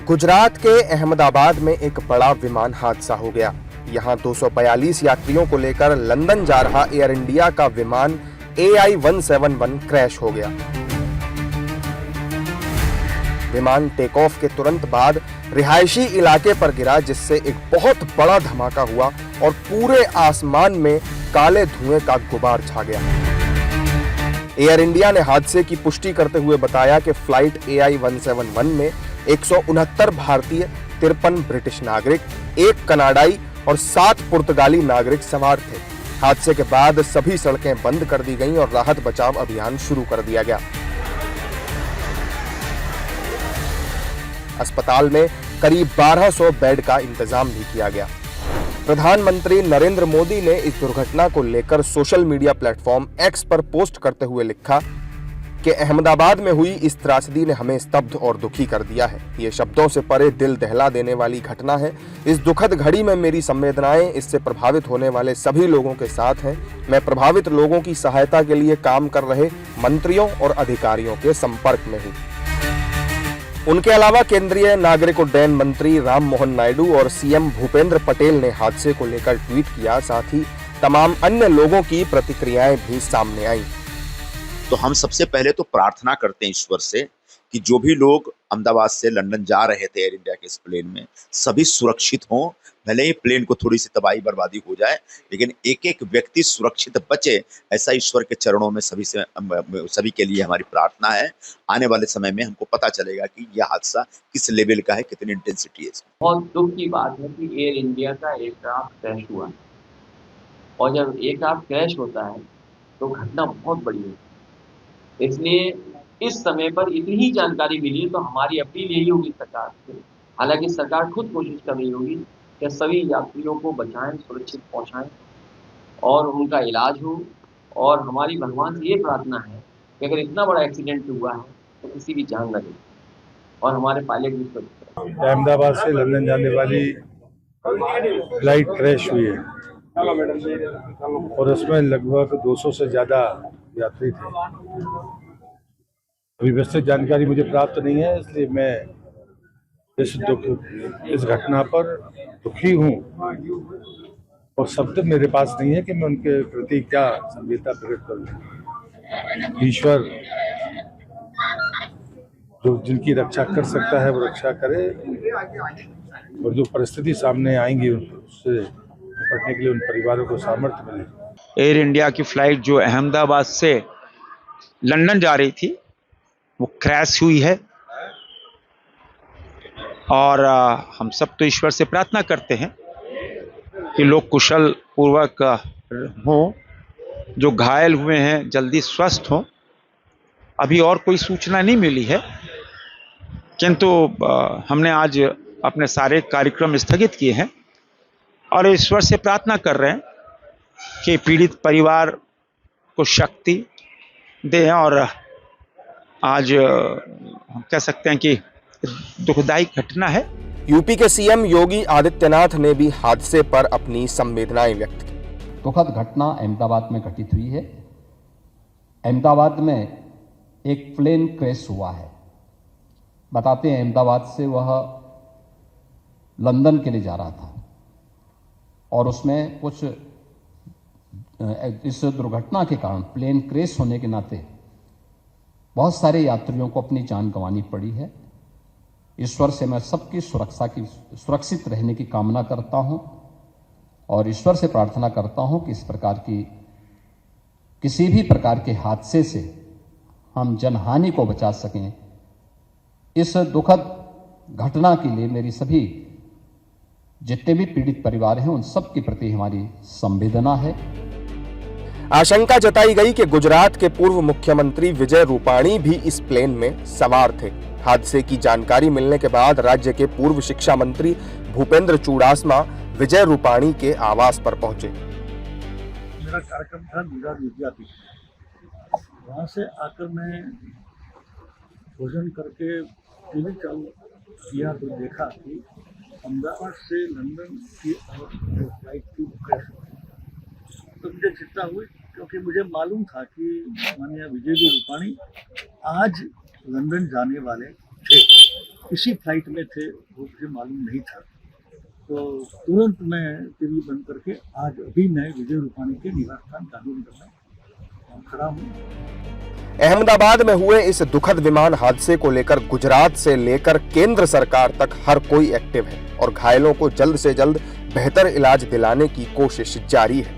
गुजरात के अहमदाबाद में एक बड़ा विमान हादसा हो गया। यहां 242 यात्रियों को लेकर लंदन जा रहा एयर इंडिया का विमान AI-171 क्रैश हो गया। विमान टेक ऑफ के तुरंत बाद रिहायशी इलाके पर गिरा, जिससे एक बहुत बड़ा धमाका हुआ और पूरे आसमान में काले धुएं का गुबार छा गया। एयर इंडिया ने हादसे की पुष्टि करते हुए बताया कि फ्लाइट AI-171 में 169 भारतीय, 53 ब्रिटिश नागरिक, 1 कनाडाई और 7 पुर्तगाली नागरिक सवार थे। हादसे के बाद सभी सड़कें बंद कर दी गईं और राहत बचाव अभियान शुरू कर दिया गया। अस्पताल में करीब 1200 बेड का इंतजाम भी किया गया। प्रधानमंत्री नरेंद्र मोदी ने इस दुर्घटना को लेकर सोशल मीडिया प्लेटफॉर्म X पर पोस्ट करते हुए लिखा कि अहमदाबाद में हुई इस त्रासदी ने हमें स्तब्ध और दुखी कर दिया है। ये शब्दों से परे दिल दहला देने वाली घटना है। इस दुखद घड़ी में मेरी संवेदनाएं इससे प्रभावित होने वाले सभी लोगों के साथ हैं। मैं प्रभावित लोगों की सहायता के लिए काम कर रहे मंत्रियों और अधिकारियों के संपर्क में हूँ। उनके अलावा केंद्रीय नागरिक उड्डयन मंत्री राममोहन नायडू और CM भूपेंद्र पटेल ने हादसे को लेकर ट्वीट किया। साथ ही तमाम अन्य लोगों की प्रतिक्रियाएं भी सामने आईं। तो हम सबसे पहले तो प्रार्थना करते हैं ईश्वर से कि जो भी लोग अहमदाबाद से लंदन जा रहे थे एयर इंडिया के इस प्लेन में, सभी सुरक्षित हों। भले ही प्लेन को थोड़ी सी तबाही बर्बादी हो जाए, लेकिन एक एक व्यक्ति सुरक्षित बचे, ऐसा ईश्वर के चरणों में सभी के लिए हमारी प्रार्थना है। आने वाले समय में हमको पता चलेगा कि यह हादसा किस लेवल का है, कितनी इंटेंसिटी है इसमें। बहुत दुख की बात है कि एयर इंडिया का एयरक्राफ्ट क्रैश हुआ, और जब एयरक्राफ्ट क्रैश होता है तो घटना बहुत बड़ी होती है। इसलिए इस समय पर इतनी ही जानकारी मिली तो हमारी अपील यही होगी सरकार से, हालांकि सरकार खुद कोशिश कर रही होगी कि सभी यात्रियों को बचाएं, सुरक्षित पहुंचाएं और उनका इलाज हो। और हमारी भगवान से ये प्रार्थना है कि अगर इतना बड़ा एक्सीडेंट हुआ है तो किसी की जान न लगे और हमारे पायलट भी सुरक्षित रहें। अहमदाबाद से लंदन जाने वाली फ्लाइट क्रैश हुई है और उसमें लगभग 200 से ज़्यादा यात्री थे। अभी विस्तृत जानकारी मुझे प्राप्त नहीं है, इसलिए मैं इस घटना पर दुखी हूँ और शब्द मेरे पास नहीं है कि मैं उनके प्रति क्या संवेदना प्रकट करूँ। ईश्वर जो जिनकी रक्षा कर सकता है वो रक्षा करे, और जो परिस्थिति सामने आएंगी उससे निपटने के लिए उन परिवारों को सामर्थ्य मिले। एयर इंडिया की फ्लाइट जो अहमदाबाद से लंदन जा रही थी वो क्रैश हुई है, और हम सब तो ईश्वर से प्रार्थना करते हैं कि लोग कुशल पूर्वक हों, जो घायल हुए हैं जल्दी स्वस्थ हों। अभी और कोई सूचना नहीं मिली है, किंतु हमने आज अपने सारे कार्यक्रम स्थगित किए हैं और ईश्वर से प्रार्थना कर रहे हैं कि पीड़ित परिवार को शक्ति दें। और आज हम कह सकते हैं कि दुखदायी घटना है। यूपी के CM योगी आदित्यनाथ ने भी हादसे पर अपनी संवेदनाएं व्यक्त की। दुखद घटना अहमदाबाद में घटित हुई है। अहमदाबाद में एक प्लेन क्रैश हुआ है। बताते हैं अहमदाबाद से वह लंदन के लिए जा रहा था और उसमें कुछ इस दुर्घटना के कारण प्लेन क्रैश होने के नाते बहुत सारे यात्रियों को अपनी जान गंवानी पड़ी है। ईश्वर से मैं सबकी सुरक्षित रहने की कामना करता हूं और ईश्वर से प्रार्थना करता हूं कि इस प्रकार की किसी भी प्रकार के हादसे से हम जनहानि को बचा सकें। इस दुखद घटना के लिए मेरी सभी जितने भी पीड़ित परिवार हैं उन सब के प्रति हमारी संवेदना है। आशंका जताई गई कि गुजरात के पूर्व मुख्यमंत्री विजय रूपाणी भी इस प्लेन में सवार थे। हादसे की जानकारी मिलने के बाद राज्य के पूर्व शिक्षा मंत्री भूपेंद्र चूड़ासमा विजय रूपाणी के आवास पर पहुंचे। मेरा कार्यक्रम था मीरा विद्यापीठ, वहाँ से आकर मैं भोजन करके टीवी चालू किया तो देखा कि अहमदाबाद से लंदन की फ्लाइट की क्रैश हुई। तो मुझे चिंता हुई, क्योंकि मुझे मालूम था कि माननीय विजय रूपाणी आज लंदन जाने वाले थे। इसी फ्लाइट में थे वो मुझे मालूम नहीं था। तो तुरंत मैं टीवी बंद करके आज अभी मैं विजय रूपाणी के निवास स्थान गांधीनगर में खड़ा हूँ। अहमदाबाद में हुए इस दुखद विमान हादसे को लेकर गुजरात से लेकर केंद्र सरकार तक हर कोई एक्टिव है और घायलों को जल्द से जल्द बेहतर इलाज दिलाने की कोशिश जारी है।